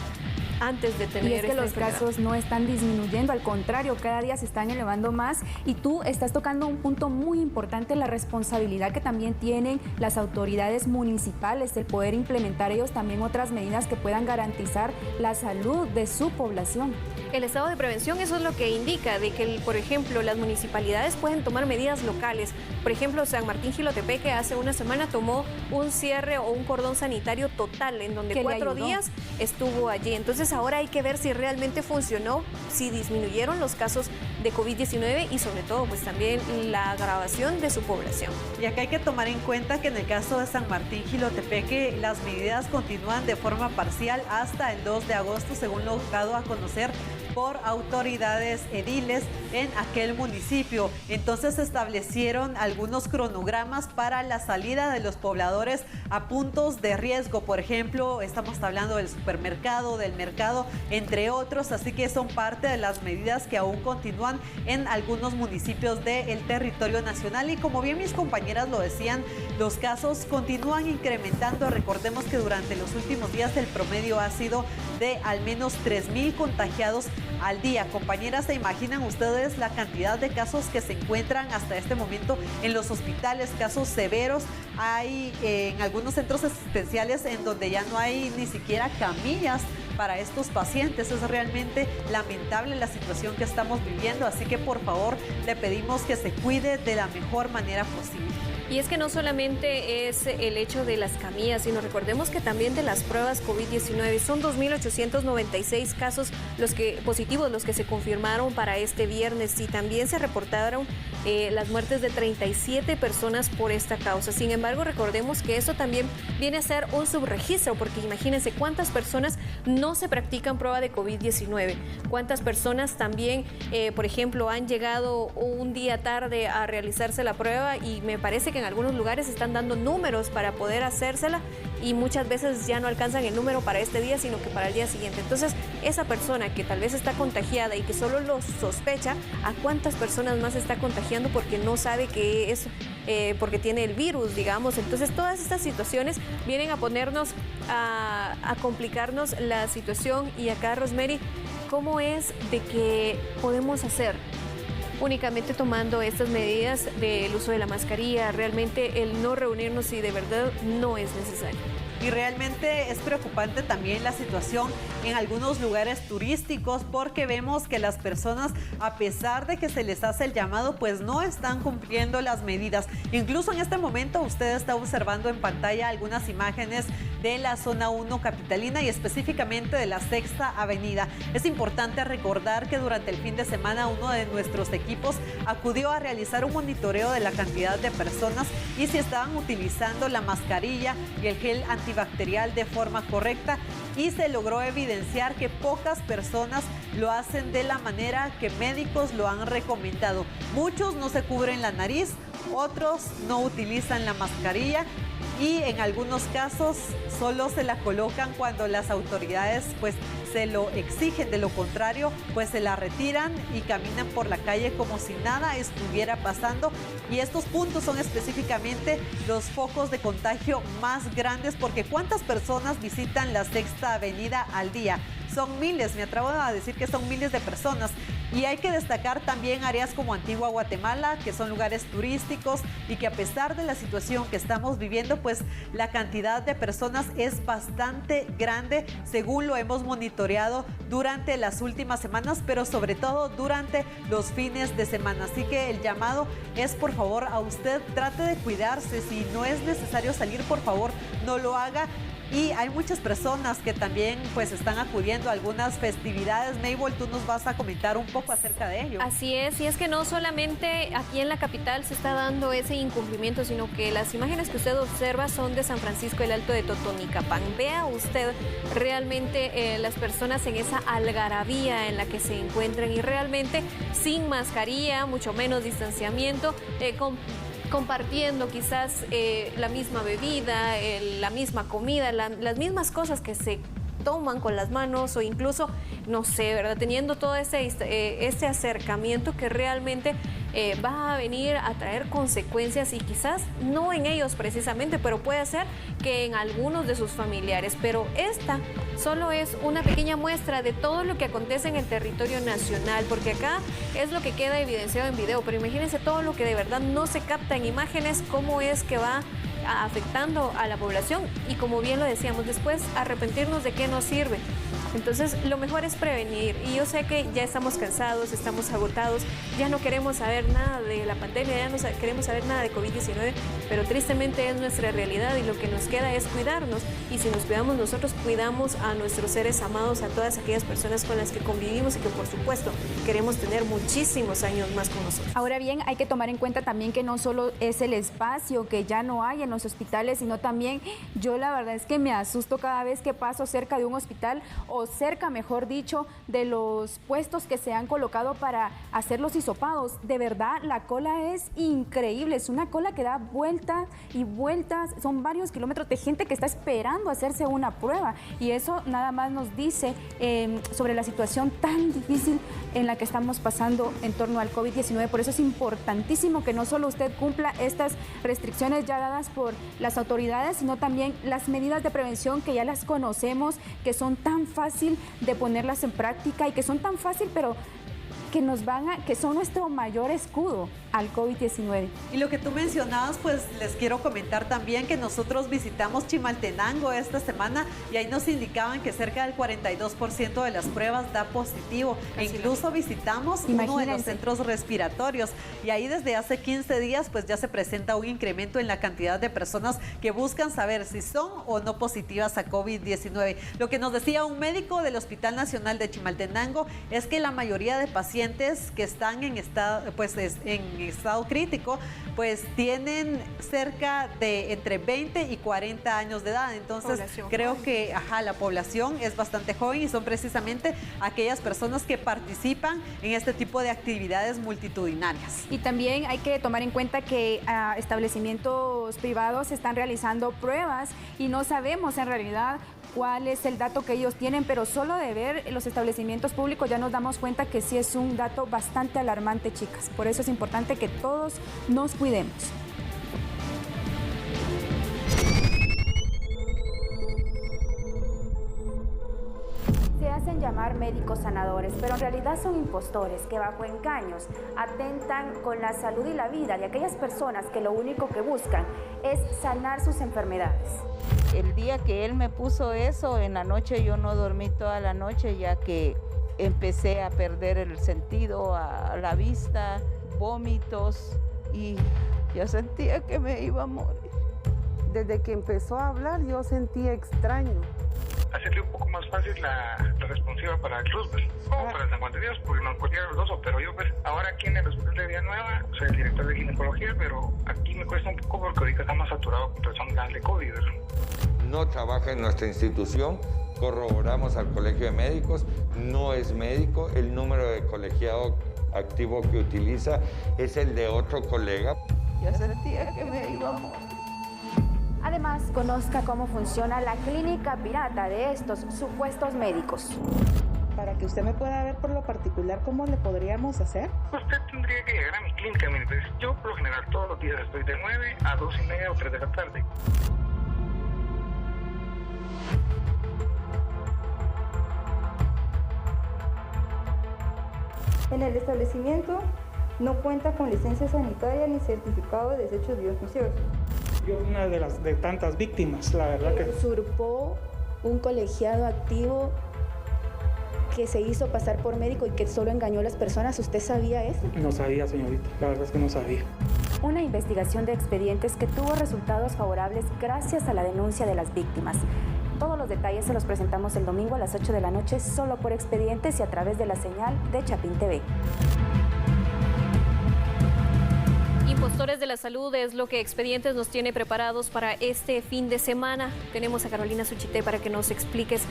antes de tener. Y es que los casos no están disminuyendo, al contrario, cada día se están elevando más, y tú estás tocando un punto muy importante, la responsabilidad que también tienen las autoridades municipales, el poder implementar ellos también otras medidas que puedan garantizar la salud de su población. El estado de prevención, eso es lo que indica, de que, por ejemplo, las municipalidades pueden tomar medidas locales. Por ejemplo, San Martín Jilotepeque hace una semana tomó un cierre o un cordón sanitario total, en donde 4 días estuvo allí. Entonces ahora hay que ver si realmente funcionó, si disminuyeron los casos de COVID-19 y sobre todo pues también la agravación de su población. Y acá hay que tomar en cuenta que en el caso de San Martín Jilotepeque las medidas continúan de forma parcial hasta el 2 de agosto, según lo dado a conocer por autoridades ediles en aquel municipio. Entonces se establecieron algunos cronogramas para la salida de los pobladores a puntos de riesgo. Por ejemplo, estamos hablando del supermercado, del mercado, entre otros. Así que son parte de las medidas que aún continúan en algunos municipios del territorio nacional. Y como bien mis compañeras lo decían, los casos continúan incrementando. Recordemos que durante los últimos días el promedio ha sido de al menos 3,000 contagiados al día. Compañeras, ¿se imaginan ustedes la cantidad de casos que se encuentran hasta este momento en los hospitales? Casos severos. Hay en algunos centros asistenciales en donde ya no hay ni siquiera camillas para estos pacientes. Es realmente lamentable la situación que estamos viviendo, así que por favor le pedimos que se cuide de la mejor manera posible. Y es que no solamente es el hecho de las camillas, sino recordemos que también de las pruebas COVID-19 son 2,896 casos positivos los que se confirmaron para este viernes, y también se reportaron las muertes de 37 personas por esta causa. Sin embargo, recordemos que eso también viene a ser un subregistro, porque imagínense cuántas personas no se practican prueba de COVID-19, cuántas personas también, por ejemplo, han llegado un día tarde a realizarse la prueba, y me parece que en algunos lugares están dando números para poder hacérsela, y muchas veces ya no alcanzan el número para este día, sino que para el día siguiente. Entonces, esa persona que tal vez está contagiada y que solo lo sospecha, ¿a cuántas personas más está contagiando porque no sabe que es, porque tiene el virus, digamos? Entonces, todas estas situaciones vienen a ponernos, a complicarnos la situación. Y acá, Rosemary, ¿cómo es de que podemos hacer? Únicamente tomando estas medidas del uso de la mascarilla, realmente el no reunirnos si de verdad no es necesario. y realmente es preocupante también la situación en algunos lugares turísticos porque vemos que las personas, a pesar de que se les hace el llamado, pues no están cumpliendo las medidas. Incluso en este momento usted está observando en pantalla algunas imágenes de la zona 1 capitalina y específicamente de la Sexta Avenida. Es importante recordar que durante el fin de semana uno de nuestros equipos acudió a realizar un monitoreo de la cantidad de personas y si estaban utilizando la mascarilla y el gel antibacterial de forma correcta, y se logró evidenciar que pocas personas lo hacen de la manera que médicos lo han recomendado. Muchos no se cubren la nariz, otros no utilizan la mascarilla y en algunos casos solo se la colocan cuando las autoridades pues se lo exigen. De lo contrario, pues se la retiran y caminan por la calle como si nada estuviera pasando. Y estos puntos son específicamente los focos de contagio más grandes, porque ¿cuántas personas visitan la Sexta Avenida al día? Son miles, me atrevo a decir que son miles de personas. Y hay que destacar también áreas como Antigua Guatemala, que son lugares turísticos y que a pesar de la situación que estamos viviendo, pues la cantidad de personas es bastante grande, según lo hemos monitoreado durante las últimas semanas, pero sobre todo durante los fines de semana. Así que el llamado es, por favor, a usted, trate de cuidarse. Si no es necesario salir, por favor, no lo haga. Y hay muchas personas que también pues están acudiendo a algunas festividades. Mabel, tú nos vas a comentar un poco acerca de ello. Así es, y es que no solamente aquí en la capital se está dando ese incumplimiento, sino que las imágenes que usted observa son de San Francisco del Alto de Totonicapán. Vea usted realmente las personas en esa algarabía en la que se encuentran y realmente sin mascarilla, mucho menos distanciamiento, compartiendo quizás la misma bebida, la misma comida, las mismas cosas que se toman con las manos o incluso, no sé, ¿verdad? Teniendo todo ese acercamiento que realmente va a venir a traer consecuencias y quizás no en ellos precisamente, pero puede ser que en algunos de sus familiares. Pero esta solo es una pequeña muestra de todo lo que acontece en el territorio nacional, porque acá es lo que queda evidenciado en video, pero imagínense todo lo que de verdad no se capta en imágenes, cómo es que va afectando a la población y, como bien lo decíamos, después arrepentirnos de qué nos sirve. Entonces lo mejor es prevenir, y yo sé que ya estamos cansados, estamos agotados, ya no queremos saber nada de la pandemia, ya no queremos saber nada de COVID-19, pero tristemente es nuestra realidad y lo que nos queda es cuidarnos, y si nos cuidamos nosotros, cuidamos a nuestros seres amados, a todas aquellas personas con las que convivimos y que por supuesto queremos tener muchísimos años más con nosotros. Ahora bien, hay que tomar en cuenta también que no solo es el espacio que ya no hay en los hospitales, sino también yo la verdad es que me asusto cada vez que paso cerca de un hospital o cerca, mejor dicho, de los puestos que se han colocado para hacer los hisopados. De verdad, la cola es increíble, es una cola que da vueltas y vueltas, son varios kilómetros de gente que está esperando hacerse una prueba, y eso nada más nos dice sobre la situación tan difícil en la que estamos pasando en torno al COVID-19. Por eso es importantísimo que no solo usted cumpla estas restricciones ya dadas por las autoridades, sino también las medidas de prevención que ya las conocemos, que son tan fácil de ponerlas en práctica y que son tan fácil, pero que son nuestro mayor escudo al COVID-19. Y lo que tú mencionabas, pues les quiero comentar también que nosotros visitamos Chimaltenango esta semana y ahí nos indicaban que cerca del 42% de las pruebas da positivo. E incluso visitamos uno de los centros respiratorios y ahí desde hace 15 días pues ya se presenta un incremento en la cantidad de personas que buscan saber si son o no positivas a COVID-19. Lo que nos decía un médico del Hospital Nacional de Chimaltenango es que la mayoría de pacientes que están en estado crítico, pues tienen cerca de entre 20 y 40 años de edad. Entonces creo que la población es bastante joven y son precisamente aquellas personas que participan en este tipo de actividades multitudinarias. Y también hay que tomar en cuenta que establecimientos privados están realizando pruebas y no sabemos en realidad cuál es el dato que ellos tienen, pero solo de ver los establecimientos públicos ya nos damos cuenta que sí es un dato bastante alarmante, chicas. Por eso es importante que todos nos cuidemos. Se hace dicen llamar médicos sanadores, pero en realidad son impostores que bajo engaños atentan con la salud y la vida de aquellas personas que lo único que buscan es sanar sus enfermedades. El día que él me puso eso, en la noche yo no dormí toda la noche, ya que empecé a perder el sentido, a la vista, vómitos, y yo sentía que me iba a morir. Desde que empezó a hablar yo sentía extraño. Hacerle un poco más fácil la responsiva para el Roosevelt, como para el San Juan de Dios, porque no cualquiera de los dos, pero yo pues ahora aquí en el hospital de Villanueva soy el director de ginecología, pero aquí me cuesta un poco porque ahorita está más saturado con personas de COVID. No trabaja en nuestra institución, corroboramos al Colegio de Médicos, no es médico, el número de colegiado activo que utiliza es el de otro colega. Yo sentía que me iba a morir. Además, conozca cómo funciona la clínica pirata de estos supuestos médicos. Para que usted me pueda ver por lo particular, ¿cómo le podríamos hacer? Usted tendría que llegar a mi clínica, mire, pues, yo por lo general todos los días estoy de 9 a 2:30 o 3 de la tarde. En el establecimiento no cuenta con licencia sanitaria ni certificado de desechos bioensuciados. Yo una de tantas víctimas, la verdad que... Usurpó un colegiado activo que se hizo pasar por médico y que solo engañó a las personas. ¿Usted sabía eso? No sabía, señorita, la verdad es que no sabía. Una investigación de expedientes que tuvo resultados favorables gracias a la denuncia de las víctimas. Todos los detalles se los presentamos el domingo a las 8 de la noche solo por Expedientes y a través de la señal de Chapín TV. Impostores de la salud es lo que Expedientes nos tiene preparados para este fin de semana. Tenemos a Carolina Suchité para que nos expliques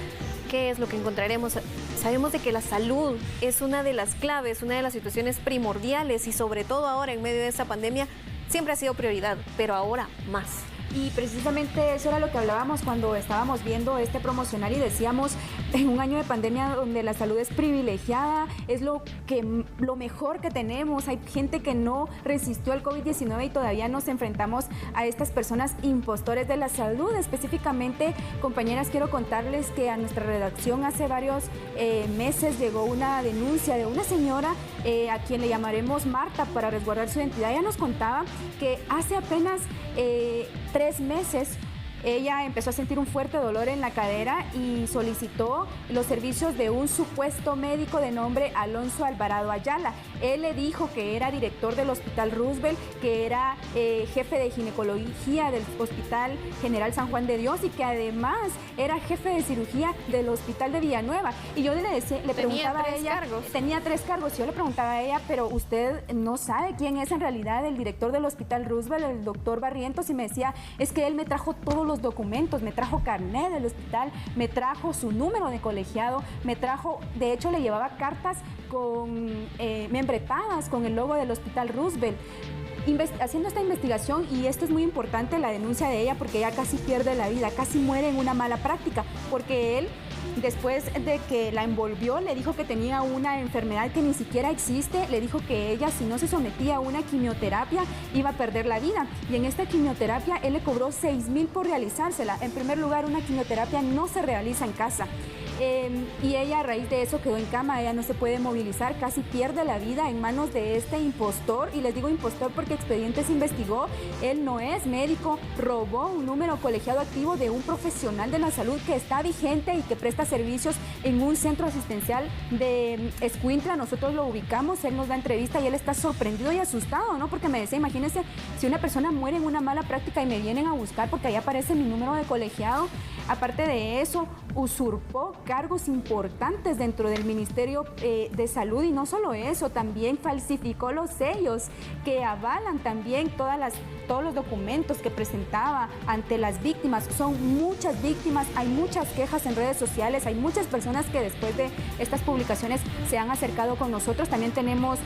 qué es lo que encontraremos. Sabemos de que la salud es una de las claves, una de las situaciones primordiales y sobre todo ahora en medio de esta pandemia siempre ha sido prioridad, pero ahora más. Y precisamente eso era lo que hablábamos cuando estábamos viendo este promocional y decíamos, en un año de pandemia donde la salud es privilegiada, es lo mejor que tenemos. Hay gente que no resistió al COVID-19 y todavía nos enfrentamos a estas personas impostores de la salud. Específicamente, compañeras, quiero contarles que a nuestra redacción hace varios meses llegó una denuncia de una señora a quien le llamaremos Marta para resguardar su identidad. Ella nos contaba que hace apenas 3 meses ella empezó a sentir un fuerte dolor en la cadera y solicitó los servicios de un supuesto médico de nombre Alonso Alvarado Ayala. Él le dijo que era director del Hospital Roosevelt, que era jefe de ginecología del Hospital General San Juan de Dios y que además era jefe de cirugía del Hospital de Villanueva. Y yo le preguntaba a ella, tenía 3 cargos, yo le preguntaba a ella, pero usted no sabe quién es en realidad el director del Hospital Roosevelt, el doctor Barrientos, y me decía, es que él me trajo todos los documentos, me trajo carnet del hospital, me trajo su número de colegiado, me trajo, de hecho le llevaba cartas membretadas con el logo del Hospital Roosevelt. Haciendo esta investigación, y esto es muy importante, la denuncia de ella, porque ella casi pierde la vida, casi muere en una mala práctica, porque él, después de que la envolvió, le dijo que tenía una enfermedad que ni siquiera existe, le dijo que ella, si no se sometía a una quimioterapia, iba a perder la vida. Y en esta quimioterapia, él le cobró 6,000 por realizársela. En primer lugar, una quimioterapia no se realiza en casa. Y ella, a raíz de eso, quedó en cama, ella no se puede movilizar, casi pierde la vida en manos de este impostor. Y les digo impostor porque Expedientes investigó, él no es médico, robó un número colegiado activo de un profesional de la salud que está vigente y que presta servicios en un centro asistencial de Escuintla. Nosotros lo ubicamos, él nos da entrevista y él está sorprendido y asustado, ¿no? Porque me decía, imagínense, si una persona muere en una mala práctica y me vienen a buscar porque ahí aparece mi número de colegiado. Aparte de eso, usurpó cargos importantes dentro del Ministerio de Salud, y no solo eso, también falsificó los sellos que avalan también todos los documentos que presentaba ante las víctimas. Son muchas víctimas, hay muchas quejas en redes sociales, hay muchas personas que después de estas publicaciones se han acercado con nosotros. También tenemos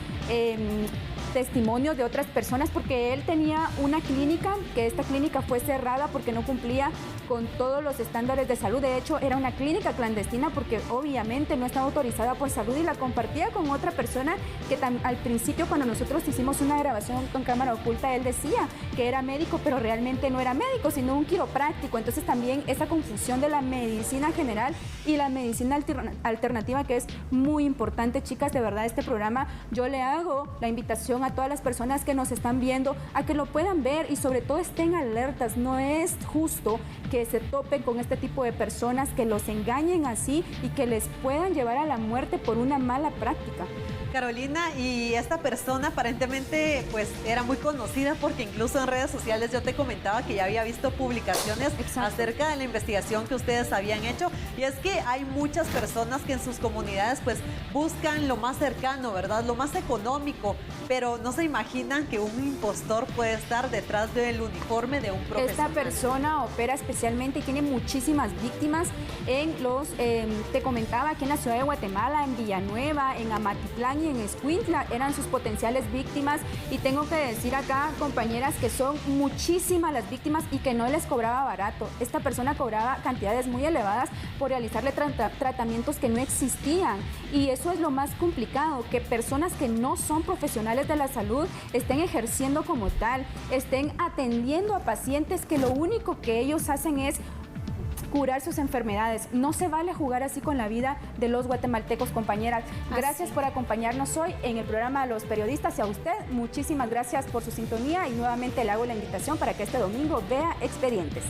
testimonios de otras personas, porque él tenía una clínica, que esta clínica fue cerrada porque no cumplía con todos los estándares de salud. De hecho, era una clínica clandestina porque obviamente no estaba autorizada por salud y la compartía con otra persona que al principio, cuando nosotros hicimos una grabación con cámara oculta, él decía que era médico, pero realmente no era médico, sino un quiropráctico. Entonces también esa confusión de la medicina general y la medicina alternativa, que es muy importante, chicas. De verdad, este programa, yo le hago la invitación a todas las personas que nos están viendo a que lo puedan ver y sobre todo estén alertas. No es justo que se topen con este tipo de personas, que los engañen así y que les puedan llevar a la muerte por una mala práctica. Carolina, y esta persona aparentemente pues era muy conocida porque incluso en redes sociales yo te comentaba que ya había visto publicaciones acerca de la investigación que ustedes habían hecho, y es que hay muchas personas que en sus comunidades pues buscan lo más cercano, ¿verdad? Lo más económico, pero no se imaginan que un impostor puede estar detrás del uniforme de un profesional. Esta persona opera especialmente y tiene muchísimas víctimas en los, te comentaba, aquí en la ciudad de Guatemala, en Villanueva, en Amatitlán y en Escuintla eran sus potenciales víctimas, y tengo que decir acá, compañeras, que son muchísimas las víctimas y que no les cobraba barato. Esta persona cobraba cantidades muy elevadas por realizarle tratamientos que no existían, y eso es lo más complicado, que personas que no son profesionales de la salud estén ejerciendo como tal, estén atendiendo a pacientes que lo único que ellos hacen es curar sus enfermedades. No se vale jugar así con la vida de los guatemaltecos, compañeras. Gracias por acompañarnos hoy en el programa de Los Periodistas, y a usted muchísimas gracias por su sintonía, y nuevamente le hago la invitación para que este domingo vea Expedientes.